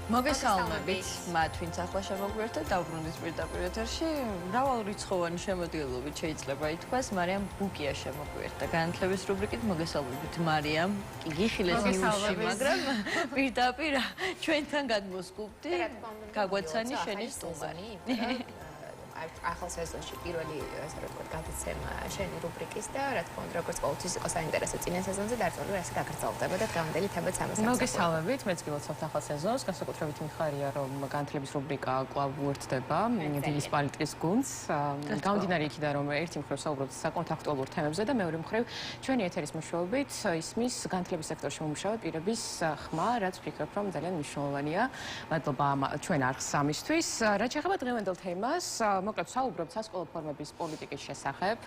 მოგესალმებით მათ, ვინც ახლა შემოგვიერთეთ დაუბრუნდით პირდაპირ ეთერში. მრავალრიცხოვანი შემოდგენილობით შეიძლება ითქვას, მარიამ ბუკია შემოგვიერთდა განათლების რუბრიკით. მოგესალმებით მარიამ. კი გიხილეს ნიუსში, მაგრამ პირდაპირ ჩვენთან გადმოსკუპდი. გაგვაცანი შენი სტუმარი. ახალ სეზონში პირველი ასე რომ ვთქვათ გადაცემა შენი რუბრიკის და რა თქმა უნდა როგორც ყოველთვის იყო საინტერესო წინა სეზონზე დარწმუნებული ვარ ეს გაგრძელდება და დღევანდელი თემაც ამას აქვს. მოგესალმებით, მეც გილოცავთ ახალ სეზონს, განსაკუთრებით მიხარია რომ განათლების რუბრიკა კვლავ უერთდება დილის პოლიტიკის გუნდს. გამომდინარე იქიდან რომ ერთი მხრივ საუბრობთ საკმაოდ აქტუალურ თემებზე და მეორე მხრივ ჩვენი ეთერის მეშვეობით ისმის განათლების სექტორში მომუშავე პირების ხმა, რაც ვფიქრობ რომ ძალიან მნიშვნელოვანია. მადლობა ჩვენ არხს ამისთვის. რაც შეეხება დღევანდელ თემას, მოკლედ საუბრობთ სასკოლო ფორმების პოლიტიკის შესახებ.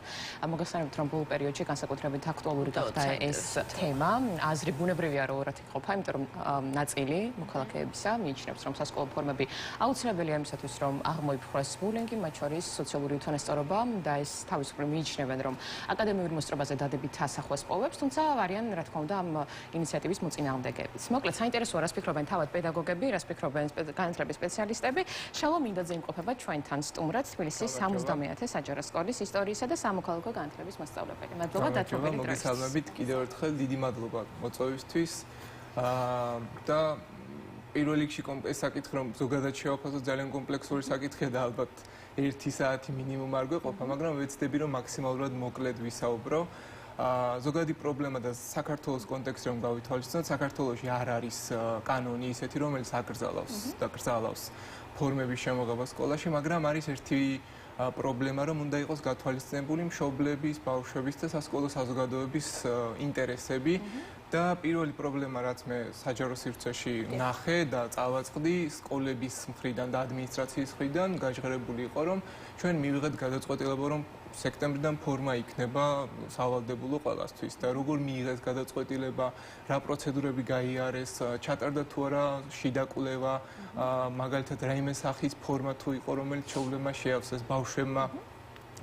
მოგესალმებით რომ ბოლო პერიოდში განსაკუთრებით აქტუალური გახდა ეს თემა. აზრი ბუნებრივია რომ ორად იყოფა, იმიტომ რომ ნაწილი მოქალაქეებისა მიიჩნევს რომ სასკოლო ფორმები აუცილებელია იმისათვის რომ აღმოიფხვრას ბულინგი, მათ შორის სოციალური უთანასწორობა და ეს თავისუფლად მიიჩნევენ რომ აკადემიურ მოსწრებაზე დადებით ასახვას პოვებს, თუმცა არიან რა თქმა უნდა ამ ინიციატივის მოწინააღმდეგეებიც. მოკლედ საინტერესოა რას ფიქრობენ თავად პედაგოგები, რას ფიქრობენ განათლების სპეციალისტები. შალო მინდაძე იმყოფება ჩვენთან სტუმრად თბილისის 70-ათე საჯარო სკოლის ისტორიისა და სამოქალაქო განათლების მასწავლებელი. მადლობა დათმობილი დროისთვის. მოგესალმებით კიდევ ერთხელ დიდი მადლობა მოწვევისთვის. და პირველ რიგში ეს საკითხი რომ ზოგადად შევაფასოთ ძალიან კომპლექსური საკითხია და ალბათ 1 საათი მინიმუმ არ გვეყოფა, მაგრამ ვეცდები რომ მაქსიმალურად მოკლედ ვისაუბრო. ზოგადი პრობლემა და საქართველოს კონტექსტში რომ გავითვალისწინოთ, საქართველოში არ არის კანონი ისეთი, რომელიც აკრძალავს ფორმების შემოღება სკოლაში, მაგრამ არის ერთი პრობლემა, რომ უნდა იყოს გათვალისწინებული მშობლების, ბავშვების და სასკოლო საზოგადოების ინტერესები და პირველი პრობლემა, რაც მე საჯარო სივრცეში ნახე და წავაწყდი სკოლების მხრიდან და ადმინისტრაციის მხრიდან, გაჟღერებული იყო, რომ ჩვენ მივიღეთ გადაწყვეტილება, რომ სექტემბრიდან ფორმა იქნება სავალდებულო ყველასთვის და როგორ მიიღეს გადაწყვეტილება, რა პროცედურები გაიარეს, ჩატარდა თუ არა შიდა კვლევა, მაგალითად რაიმე სახის ფორმა თუ იყო, რომელიც შეუძლება შეავსეს ბავშვებმა,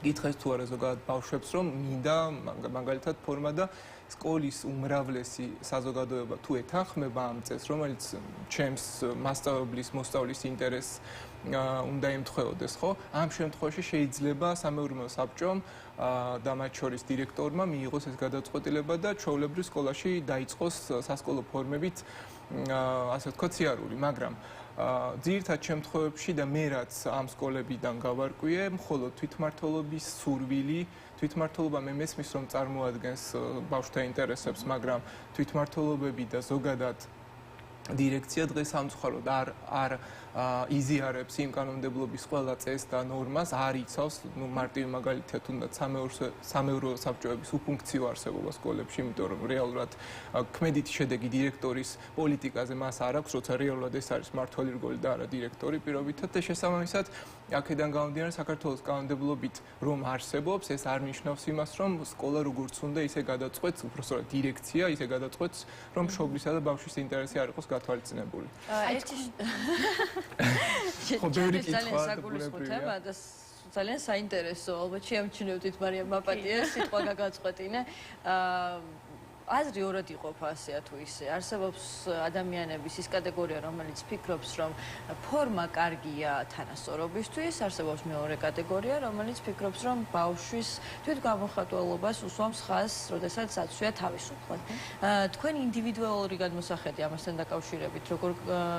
გითხეს თუ არა ზოგადად ბავშვებს, რომ მინდა მაგალითად ფორმა და სკოლის უმრავლესი საზოგადოება თუ ეთანხმება ამ წესს, რომელიც ჩემს მასწავლებლის მოსწავლის ინტერესს უნდა ემთხვეოდეს, ხო? ამ შემთხვევაში შეიძლება სამეურნეო საბჭომ და მათ შორის დირექტორმა მიიღოს ეს გადაწყვეტილება და ჩვეულებრივ სკოლაში დაიწყოს სასკოლო ფორმებით ასე ვთქვათ სიარული, მაგრამ ძირითად შემთხვევებში და მე რაც ამ სკოლებიდან გავარკვიე, მხოლოდ თვითმმართველობის სურვილი, თვითმმართველობა მე მესმის რომ წარმოადგენს ბავშვთა ინტერესებს, მაგრამ თვითმმართველობები და ზოგადად დირექცია დღეს სამწუხაროდ არ იზიარებს იმ კანონმდებლობის ყველა წესს და ნორმას, არ იცავს, მარტივი მაგალითად თუნდაც სამეურნეო საბჭოების უფუნქციო არსებობა სკოლებში, იმიტომ რომ რეალურად ქმედითი შედეგი დირექტორის პოლიტიკაზე მას არ აქვს, როცა რეალურად ეს არის მმართველი რგოლი და არა დირექტორი პირობითად და შესაბამისად აქედან გამომდინარე საქართველოს კანონმდებლობით რომ არსებობს, ეს არ ნიშნავს იმას, რომ სკოლა როგორც უნდა ისე გადაწყვეტს, უბრალოდ დირექცია ისე გადაწყვეტს, რომ მშობლისა და ბავშვის ინტერესი არ იყოს გათვალისწინებული. ძალიან საინტერესო, ალბათ შეამჩნევდით მარიამ მაპატიას სიტყვა გაგაწყვეტინე. აზრი ორად იყოფა ასეა თუ ისე. არსებობს ადამიანების ის კატეგორია, რომელიც ფიქრობს, რომ ფორმა კარგია თანასწორობისთვის, არსებობს მეორე კატეგორია, რომელიც ფიქრობს, რომ ბავშვის თვითგამოხატულობას უსვამს ხაზს, როდესაც აცვია თავისუფლად. თქვენი ინდივიდუალური გადმოსახედი ამასთან დაკავშირებით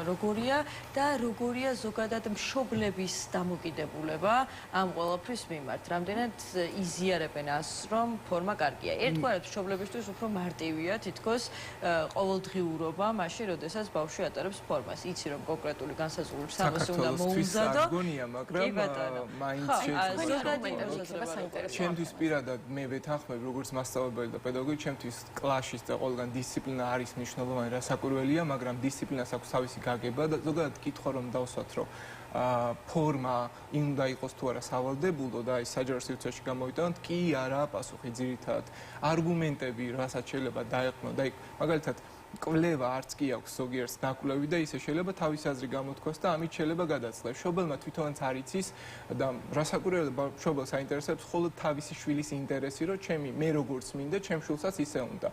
როგორია და როგორია ზოგადად მშობლების დამოკიდებულება ამ ყველაფრის მიმართ? რამდენად იზიარებენ ას, რომ ფორმა კარგია? ერთგვარად მშობლებისთვის უფრო მარტივია თითქოს ყოველდღიურობა მაშინ, როდესაც ბავშვი ატარებს ფორმას. იცი რომ კონკრეტული განსაზღვრული სამოსი უნდა მოუმზადო. გონია, მაგრამ მაინც ჩემთვის პირადად მე ვეთანხმებ როგორც მასწავლებელი და პედაგოგი, ჩემთვის კლასის და ყველგან დისციპლინა არის მნიშვნელოვანი, რასაკვირველია, მაგრამ დისციპლინას აქვს თავისი გაგება და ზოგადად კითხვა რომ დავსვათ, რომ ფორმა უნდა იყოს თუ არა სავალდებულო და ის საჯარო სივრცეში გამოვიტანოთ, კი არა პასუხი ძირითადად. არგუმენტები, რასაც შეიძლება დაეყნო და მაგალითად კვლევა არც კი აქვს ზოგიერთს დაკვლევი და ისე შეიძლება თავის აზრი გამოთქვას და ამით შეიძლება გადაწყდეს. მშობელმა თვითონაც არ იცის და რასაკვირველია მშობელს აინტერესებს მხოლოდ თავისი შვილის ინტერესი, რომ მე როგორც მინდა, ჩემ შვილსაც ისე უნდა.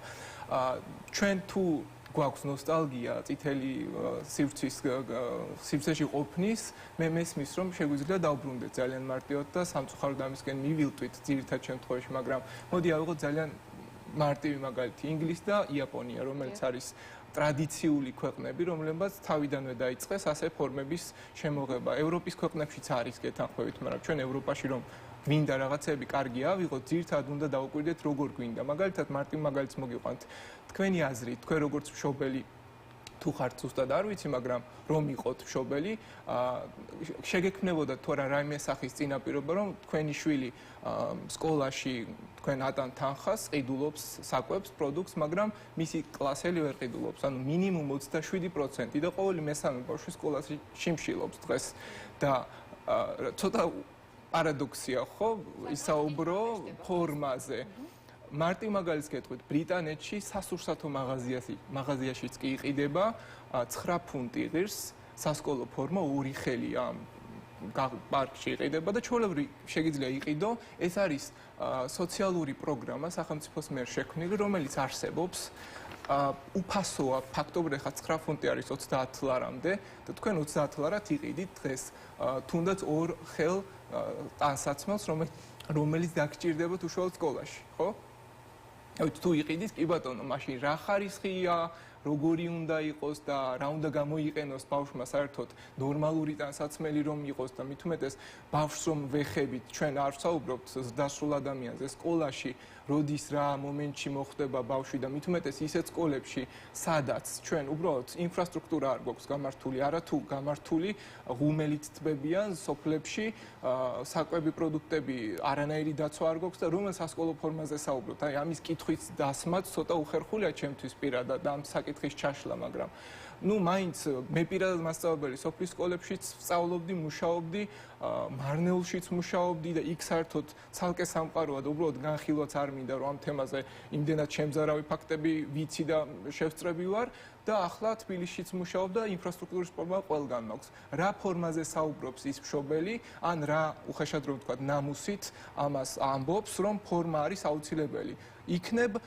ჩვენ თუ გვაქვს ნოსტალგია წითელი სივრცეში ყოფნის, მე მესმის რომ შეგვიძლია დავბრუნდეთ ძალიან მარტივად და სამწუხაროდ ამისკენ მივილტვით ძირითად შემთხვევაში, მაგრამ მოდი ავიღოთ ძალიან მარტივი მაგალითი ინგლისი და იაპონია, რომელიც არის ტრადიციული ქვეყნები, რომლებიც თავიდანვე დაიწყეს ასე ფორმების შემოღება. ევროპის ქვეყნებშიც არის გეთანხმებით, მაგრამ ჩვენ ევროპაში რომ გვინდა რაღაცები კარგი ავიღოთ, ძირითადად უნდა დავუკვირდეთ როგორ გვინდა. მაგალითად მარტივ მაგალითს მოგიყვანთ. თქვენი აზრით, თქვენ როგორც მშობელი თუ ხართ ზუსტად არ ვიცი, მაგრამ რომ იყოთ მშობელი, შეგექმნებოდათ თუ არა რაიმე სახის წინაპირობა, რომ თქვენი შვილი სკოლაში თქვენ ატან თანხას, ყიდულობს საკვებს, პროდუქტს, მაგრამ მისი კლასელი ვერ ყიდულობს, ანუ მინიმუმ 27% და ყოველი მესამე ბავშვი სკოლაში შიმშილობს დღეს და ცოტა პარადოქსია ხო, ისაუბრო ფორმაზე. მარტივ მაგალითს გეტყვით, ბრიტანეთში სასურსათო მაღაზიაშიც კი იყიდება 9 ფუნტი ღირს სასკოლო ფორმა 2 ხელია პარკში იყიდება და ჩვეულებრივ შეგიძლია იყიდო. ეს არის სოციალური პროგრამა სახელმწიფოს მიერ შექმნილი, რომელიც არსებობს. უფასოა, ფაქტობრივად 9 ფუნტი არის 30 ლარამდე და თქვენ 30 ლარად იყიდით დღეს თუნდაც 2 ხელ ტანსაცმელს, რომელიც დაგჭირდებათ უშუალოდ სკოლაში, ხო? თუ იყიდით, კი ბატონო, მაშინ რა ხარისხია, როგორი უნდა იყოს და რა უნდა გამოიყენოს ბავშვმა საერთოდ ნორმალური ტანსაცმელი რომ იყოს და მით უმეტეს ბავშვს რომ ვეხებით, ჩვენ არ ვსაუბრობთ ზრდასრულ ადამიანზე, სკოლაში როდის რა მომენტში მოხდება ბავშვი და მით უმეტეს ისეთ სკოლებში, სადაც ჩვენ უბრალოდ ინფრასტრუქტურა არ გვაქვს გამართული, არათუ გამართული ღუმელით თბებიან სოფლებში, საკვები პროდუქტები არანაირი დაცვა არ გვაქვს და რომელ სასკოლო ფორმაზე საუბრობთ? აი ამის კითხვის დასმაც ცოტა უხერხულია ჩემთვის პირადად და ამ საკითხის ჩაშლა, მაგრამ მაინც მე პირადად მასწავლებელი სოფლის სკოლებშიც სწავლობდი, მუშაობდი, მარნეულშიც მუშაობდი და იქ საერთოდ ცალკე სამყაროა და უბრალოდ განხილვაც არ მინდა რომ ამ თემაზე იმდენად შემზარავი ფაქტები ვიცი და შევსწრები ვარ და ახლა თბილისშიც მუშაობ და ინფრასტრუქტურის პრობლემა ყველგან მაქვს. რა ფორმაზე საუბრობს ის მშობელი, ან რა უხეშად რომ ვთქვა, ნამუსით ამას ამბობს, რომ ფორმა არის აუცილებელი. იქნებ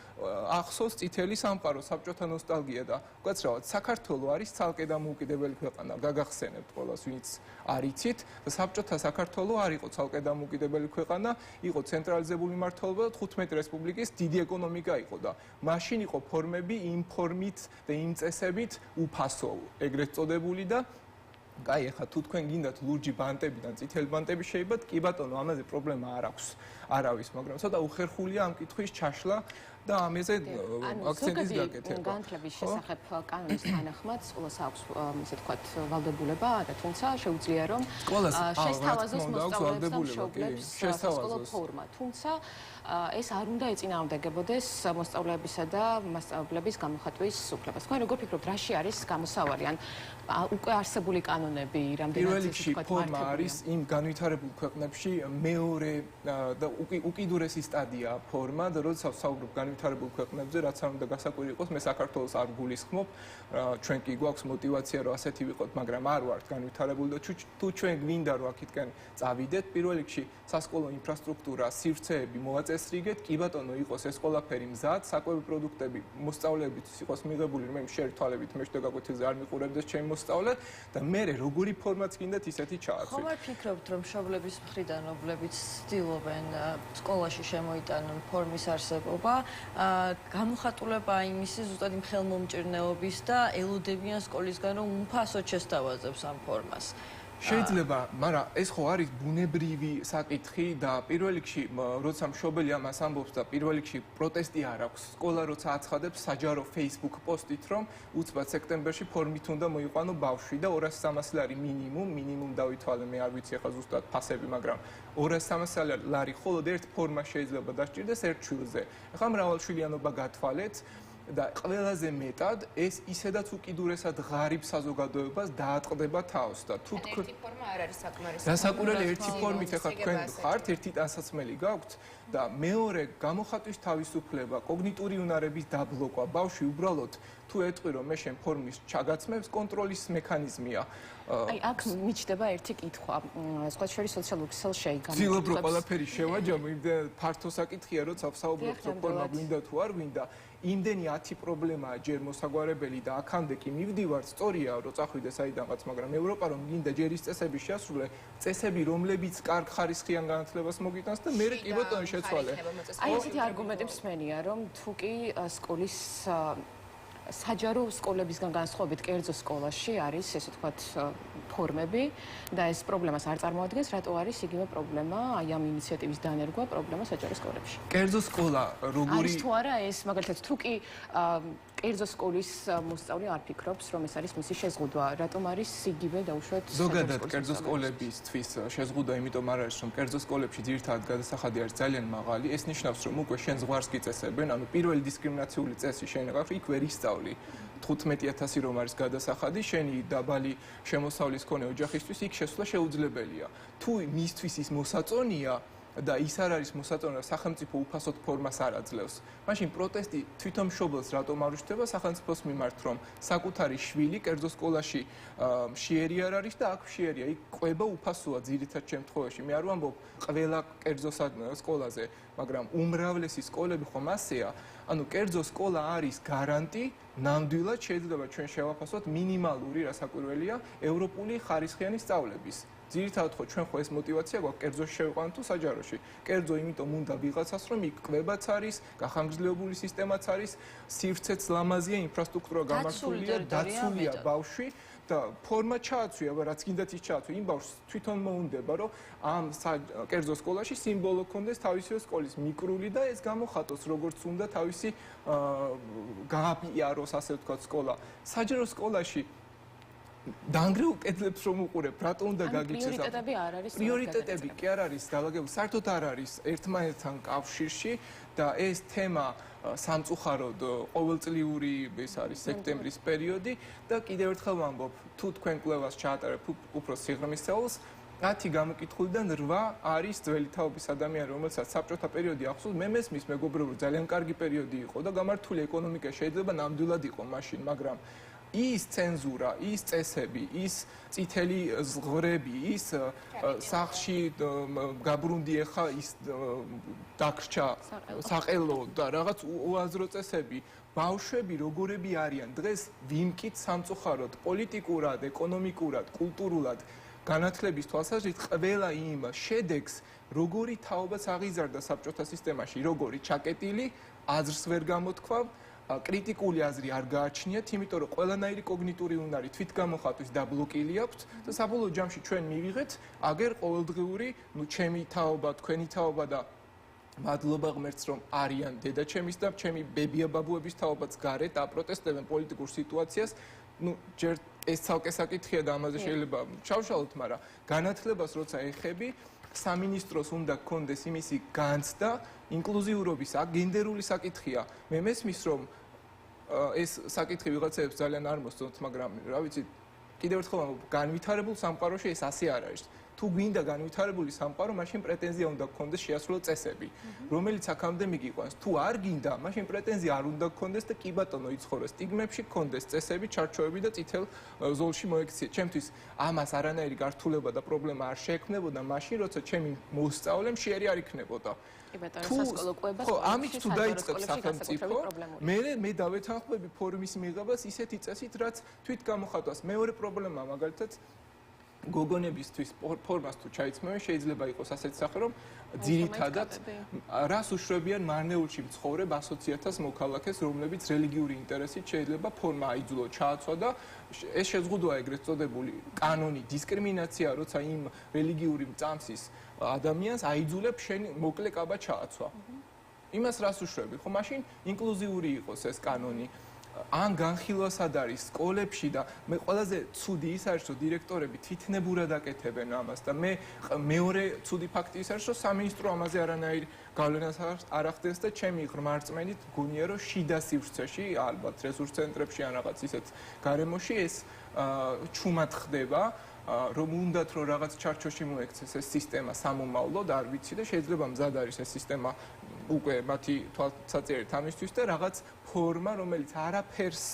ახსოვს წითელი სამყარო, საბჭოთა ნოსტალგია და უკაცრავად საქართველო არის ცალკე დამოუკიდებელი ქვეყანა, გაგახსენებთ ყველას, ვინც არ იცით და საბჭოთა საქართველო არ იყო ცალკე დამოუკიდებელი ქვეყანა, იყო ცენტრალიზებული მმართველობა და 15 რესპუბლიკის დიდი ეკონომიკა იყო და მაშინ იყო ფორმები იმ ფორმით და იმ წესებით უფასო, ეგრეთ წოდებული და კაი, ახლა თუ თქვენ გინდათ ლურჯი ბანტები და წითელი ბანტები შეიბათ, კი ბატონო, ამაზე პრობლემა არ აქვს არავის, მაგრამ ცოტა უხერხულია ამ კითხვის ჩაშლა და ამაზე აქცენტის გაკეთება. განათლების შესახებ კანონის თანახმად სკოლას აქვს, ისე ვთქვათ, ვალდებულება და თუმცა შეუძლია რომ შესთავაზოს მოსწავლეებს და მშობლებს სასკოლო ფორმა. თუმცა ეს არ უნდა ეწინააღმდეგებოდეს მოსწავლეებისა და მასწავლებლების გამოხატვის უფლებას. თქვენ როგორ ფიქრობთ, რაში არის გამოსავალი? ან უკვე არსებული კანონები რამდენად ისე ვთქვათ, ფორმა არის იმ განვითარებულ ქვეყნებში მეორე და უკიდურესი სტადია ფორმა და როდესაც საუბრობ განვითარებულ ქვეყნებზე, რაც არ უნდა გასაკვირი იყოს, მე საქართველოს არ გულისხმობ, ჩვენ კი გვაქვს мотиваცია რომ ასეთი ვიყოთ, მაგრამ არ ვართ განვითარებული და თუ ჩვენ გვინდა რომ აქეთკენ წავიდეთ, პირველ რიგში სასკოლო ინფრასტრუქტურა, სივრცეები მოვაწესრიგეთ, კი ბატონო, იყოს ეს ყველაფერი მზად, საკვები პროდუქტები მოსწავლეებისთვის იყოს მიღებული, რომ შერთვალებით მე შეგაკვეთილზე არ მიყურებდეს ჩემი მოსწავლე და მე როგორი ფორმაც გინდათ ისეთი ჩააცვით. ხომ არ ფიქრობთ რომ მშობლების მხრიდან რომლებიც ცდილობენ სკოლაში შემოიტანონ ფორმის არსებობა, გამოხატულება იმისი ზუსტად იმ ხელმომჭირნეობის და ელოდებიან სკოლისგან რომ უფასოდ შესთავაზებს ამ ფორმას. შეიძლება, მაგრამ ეს ხო არის ბუნებრივი საკითხი და პირველ რიგში, როცა მშობელი ამას ამბობს და პირველ რიგში პროტესტი არ აქვს, სკოლა როცა აცხადებს საჯარო Facebook პოსტით, რომ უცბად სექტემბერში ფორმით უნდა მოიყვანო ბავშვი და 200-300 ლარი მინიმუმ დავითვალე, მე არ ვიცი ახლა ზუსტად ფასები, მაგრამ 200-300 ლარი მხოლოდ ერთ ფორმას შეიძლება დასჭირდეს ერთ შვილზე. ახლა მრავალშვილიანობა გათვალეთ და ყველაზე მეტად ეს ისედაც უკიდურესად ღარიბ საზოგადოებას დაატყდება თავს და თუ თქვენ ერთი ფორმა არ არის საკმარისი. დასაკურელი ერთი ფორმით ახლა თქვენ ხართ, ერთი ტანსაცმელი გაქვთ და მეორე გამოხატვის თავისუფლება, კოგნიტური უნარების დაბლოკვა, ბავშვი უბრალოდ თუ ეტყვი რომ მე შენ ფორმის ჩაგაცმებს კონტროლის მექანიზმია აი აქ მიჩნდება ერთი კითხვა სხვა შორის სოციალურ ქსელში ძილობ რო ყველაფერი შევაჯამო იმდენ ფართო საკითხია როცა ვსაუბრობთ ფორმა გვინდა თუ არ გვინდა იმდენი 10 პრობლემაა ჯერ მოსაგვარებელი და აქამდე კი მივდივარ სწორია რომ წახვიდე საიდანღაც მაგრამ ევროპა რომ გინდა ჯერ ის წესები შეასრულე წესები რომლებიც კარგ ხარისხიან განათლებას მოგიტანს და მე კი ბატონო შეცვალე აი ესეთი არგუმენტებს მენია რომ თუ კი სკოლის საჯარო სკოლებისგან განსხვავებით კერძო სკოლაში არის ესე ვთქვათ ფორმები და ეს პრობლემას არ წარმოადგენს, რატო არის იგივე პრობლემა, აი ამ ინიციატივის დანერგვა პრობლემა საჯარო სკოლებში. კერძო სკოლა როგორი არის თუ არა ეს მაგალითად თუ კი კერძო სკოლის მოსწავლე არ ფიქრობს, რომ ეს არის მისი შეზღუდვა, რატომ არის იგივე დაუშვათ ზოგადად კერძო სკოლებისთვის შეზღუდვა იმიტომ არ არის, რომ კერძო სკოლებში ძირითადად გადასახადი არის ძალიან მაღალი, ეს ნიშნავს, რომ უკვე შენ ზღვარს გიწესებენ, ანუ პირველი დისკრიმინაციული წესი შენ აღარ იქ ვერ ისწავლი. 15000 რომ არის გადასახადი, შენი დაბალი შემოსავლის მქონე ოჯახისთვის იქ შესვლა შეუძლებელია. თუ მისთვის ის მოსაწონია და ის არ არის მოსაწონი, სახელმწიფო უფასოდ ფორმას არ აძლევს. მაშინ პროტესტი თვითონ მშობელს რატომ არ უჩნდება სახელმწიფოს მიმართ, რომ საკუთარი შვილი კერძო სკოლაში მშიერი არ არის და აქ მშიერია. იქ ყვება უფასოა ძირითად შემთხვევაში. მე არ ვამბობ ყველა კერძო სკოლაზე, მაგრამ უმრავლესი სკოლები ხომ ასეა. ანუ კერძო სკოლა არის გარანტი, ნამდვილად შეიძლება ჩვენ შევაფასოთ მინიმალური, რასაკვირველია, ევროპული ხარისხიანი სწავლების. ძირითადად ხო ჩვენ ხო ეს мотиваცია გვაქვს კერძოში შევიყვანოთ თუ საჯაროში. კერძო იმიტომ უნდა ვიღაცას, რომ იქ კვებაც არის, გახანგრძლივებული სისტემაც არის, სივრცეც ლამაზია, ინფრასტრუქტურა გამართულია, დაცულია ბავშვი და ფორმა ჩააცვია, რაც გინდათ ის ჩააცვია. იმ ბავშვს თვითონ მოუნდება, რომ ამ კერძო სკოლაში სიმბოლო ქონდეს თავისი სკოლის მიკრული და ეს გამოხატოს როგორც უნდა თავისი გააპიაროს, ასე ვთქვათ, სკოლა. საჯარო სკოლაში დაანგრეულ კედლებს რომ უყურებ, რატო უნდა გაგიწეს? პრიორიტეტები არ არის. პრიორიტეტები კი არ არის დალაგებული, საერთოდ არ არის ერთმანეთთან კავშირში და ეს თემა სამწუხაროდ ყოველწლიური ეს არის სექტემბრის პერიოდი და კიდევ ერთხელ ვამბობ, თუ თქვენ კვლევას ჩაატარებთ უფრო სიღრმისეულს 10 გამოკითხულიდან 8 არის ძველი თაობის ადამიანი, რომელსაც საბჭოთა პერიოდი ახსოვს, მე მესმის მეგობრებო, ძალიან კარგი პერიოდი იყო და გამართული ეკონომიკა შეიძლება ნამდვილად იყო მაშინ, მაგრამ ის ცენზურა, ის წესები, ის წითელი ზღვრები, ის სახში გაბრუნდი ახლა ის დაგრჩა საყელო და რაღაც უაზრო წესები, ბავშვები როგორები არიან დღეს ვიმკით სამწუხაროდ პოლიტიკურად, ეკონომიკურად, კულტურულად განათლების თვალსაზრისით ყველა იმ შედეგს როგორი თაობაც აღიზარდა საბჭოთა სისტემაში, როგორი ჩაკეტილი, აზრს ვერ გამოთქვავ კრიტიკული აზრი არ გააჩნიათ, იმიტომ რომ ყველანაირი კოგნიტური უნარი თვითგამოხატვის დაბლოკილი აქვს და საბოლოო ჯამში ჩვენ მივიღეთ აგერ ყოველდღიური, ჩემი თაობა, თქვენი თაობა და მადლობა ღმერთს რომ არიან დედაჩემის და ჩემი ბებია-ბაბუების თაობაც გარეთ აპროტესტებენ პოლიტიკურ სიტუაციას. ჯერ ეს ცალკე საკითხია და ამაზე შეიძლება ჩავშალოთ, მაგრამ განათლებას როცა ეხები სამინისტროს უნდა გქონდეს იმისი განცდა ინკლუზიურობის, გენდერული საკითხია. მე მესმის რომ ეს საკითხი ვიღაცებს ძალიან არ მოსწონთ, მაგრამ რა ვიცი, კიდევ ერთხელ ვამბობ, განვითარებულ სამყაროში ეს ასე არ არის. თუ გვინდა განვითარებული სამყარო, მაშინ პრეტენზია უნდა გქონდეს შეასრულო წესები, რომელიც აქამდე მიგიყვანს. თუ არ გინდა, მაშინ პრეტენზია არ უნდა გქონდეს და კი ბატონო იცხოვროს სტიგმებში გქონდეს წესები, ჩარჩოები და წითელ ზოლში მოექციეთ. ჩემთვის ამას არანაირი გართულება და პრობლემა არ შეექმნებოდა, მაშინ როცა ჩემი მოსწავლე მშიერი არ იქნებოდა. ხო, ამით თუ დაიწყებს სახელმწიფო, მე დავეთანხმები ფორმის მიღებას ისეთი წესით, რაც თვით გამოხატავს. მეორე პრობლემა მაგალითად გოგონებისთვის ფორმას თუ ჩაიცმევენ, შეიძლება იყოს ასეთი სახე, რომ ძირითადად რას უშვებიან მარნეულში მცხოვრებ 100,000 მოქალაქეს, რომლებიც რელიგიური ინტერესით შეიძლება ფორმა აიძულო ჩააცვა და ეს შეზღუდვა ეგრეთ წოდებული კანონი დისკრიმინაცია, როცა იმ რელიგიური მწამსის ადამიანს აიძულებ შენ მოკლე კაბა ჩააცვა. იმას რას უშვები? ხო, მაშინ ინკლუზიური იყოს ეს კანონი. ან განხილვასად არის სკოლებში და მე ყველაზე ცუდი ის არის, რომ დირექტორები თვითნებურად აკეთებენ ამას და მე მეორე ცუდი ფაქტი ის არის, რომ სამინისტრო ამაზე არანაირ გავლენას არ ახდენს და ჩემი ღრმა რწმენით გონია, რომ შიდა სივრცეში, ალბათ რესურს ცენტრებში ან რაღაც ისეთ გარემოში ეს ჩუმად ხდება. რომ უნდათ რომ რაღაც ჩარჩოში მოექცეს ეს სისტემა სამომავლოდ არ ვიცი და შეიძლება მზად არის ეს სისტემა უკვე მათი თვალსაჩინო ამისთვის და რაღაც ფორმა რომელიც არაფერს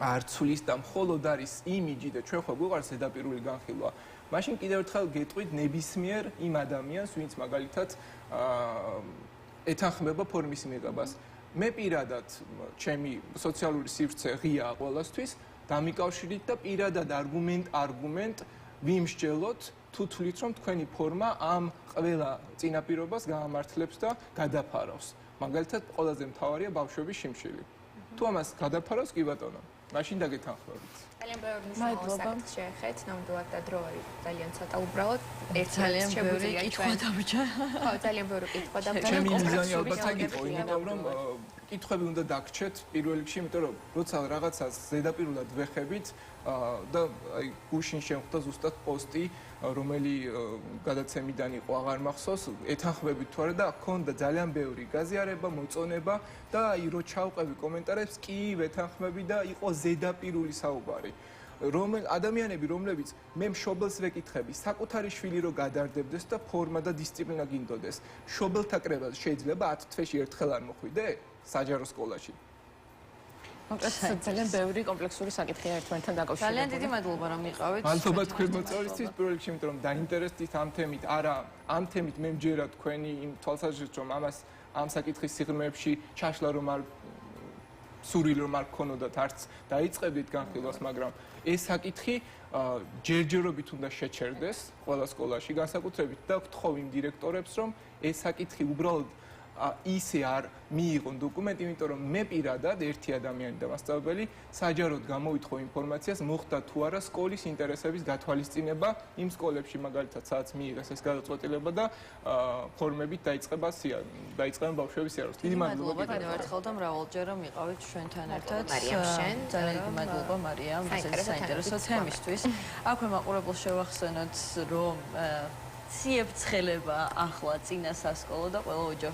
არ ცulis და მხოლოდ არის იმიჯი და ჩვენ ხო გვიყარს ზედაპირული განხილვა. მაშინ კიდევ ერთხელ გეტყვით ნებისმიერ იმ ადამიანს, ვინც მაგალითად ეთანხმება ფორმის მიღებას. მე პირადად ჩემი სოციალური სივრცე ღია ყველასთვის დამიკავშირით და პირადად არგუმენტ ვიმსჯელოთ თუ თვლით რომ თქვენი ფორმა ამ ყველა წინაპირობას გაამართლებს და გადაფარავს. მაგალითად ყველაზე მთავარია ბავშვების შიმშილი. თუ ამას გადაფარავს კი ბატონო, მაშინ დაგეთანხმებით. ძალიან ბევრი მსმენელს შეეხეთ, ნამდვილად და დრო არის ძალიან ცოტა უბრალოდ ძალიან ბევრი კითხვა დაბჭა. ხო, ძალიან ბევრი კითხვა დაბჭა. ჩემი მიზანი ალბათ აქ იყო, იმიტომ რომ კითხვები უნდა დაგრჩეთ პირველ რიგში, იმიტომ რომ როცა რაღაცას ზედაპირულად ვეხებით და აი გუშინ შემხვდა ზუსტად პოსტი, რომელი გადაცემიდან იყო, აღარ მახსოვს, ეთანხმებით თუ არა და აქ ძალიან ბევრი გაზიარება, მოწონება და აი რო ჩავყევი კომენტარებს, კი ვეთანხმები და იყო ზედაპირული საუბარი. ადამიანები, რომლებიც მე მშობელს ვეკითხები, საკუთარი შვილი რო გადარდებდეს და ფორმა და დისციპლინა გინდოდეს, მშობელთა კრებას შეიძლება 10 თვეში ერთხელ არ მოხვიდე საჯარო სკოლაში. კონკრეტულად ძალიან ბევრი კომპლექსური საკითხია ერთმანეთთან დაკავშირებული. ძალიან დიდი მადლობა რომ იყავით. მადლობა თქვენ მოწვევისთვის პირველ რიგში, იმიტომ რომ დაინტერესდით ამ თემით, არა, ამ თემით მე მჯერა თქვენი იმ თვალსაზრისით, რომ ამ საკითხის სიღრმეებში ჩაშლა რომ არ სურვილი რომ არ გქონოდათ არც დაიწყებდით განხილვას, მაგრამ ეს საკითხი ჯერჯერობით უნდა შეჩერდეს ყველა სკოლაში, განსაკუთრებით და ვთხოვ იმ დირექტორებს, რომ ეს საკითხი უბრალოდ ისე არ მიიღონ დოკუმენტი, იმიტომ რომ მე პირადად ერთი ადამიანი და მასწავლებელი საჯაროდ გამოვითხოვ ინფორმაციას, მოხდა თუ არა სკოლის ინტერესების გათვალისწინება იმ სკოლებში, მაგალითად, სადაც მიიღეს ეს გადაწყვეტილება და ფორმებით დაიწყება ბავშვების სიარული. დიდი მადლობა კიდევ ერთხელ და მრავალჯერ რომ იყავით ჩვენთან ერთად. მარიამ, ძალიან დიდი მადლობა მარიამ, საინტერესო თემისთვის. აქვე მაყურებელს შევახსენოთ, რომ ციებ ცხელება ახლა წინა სასკოლო და ყველა ოჯახ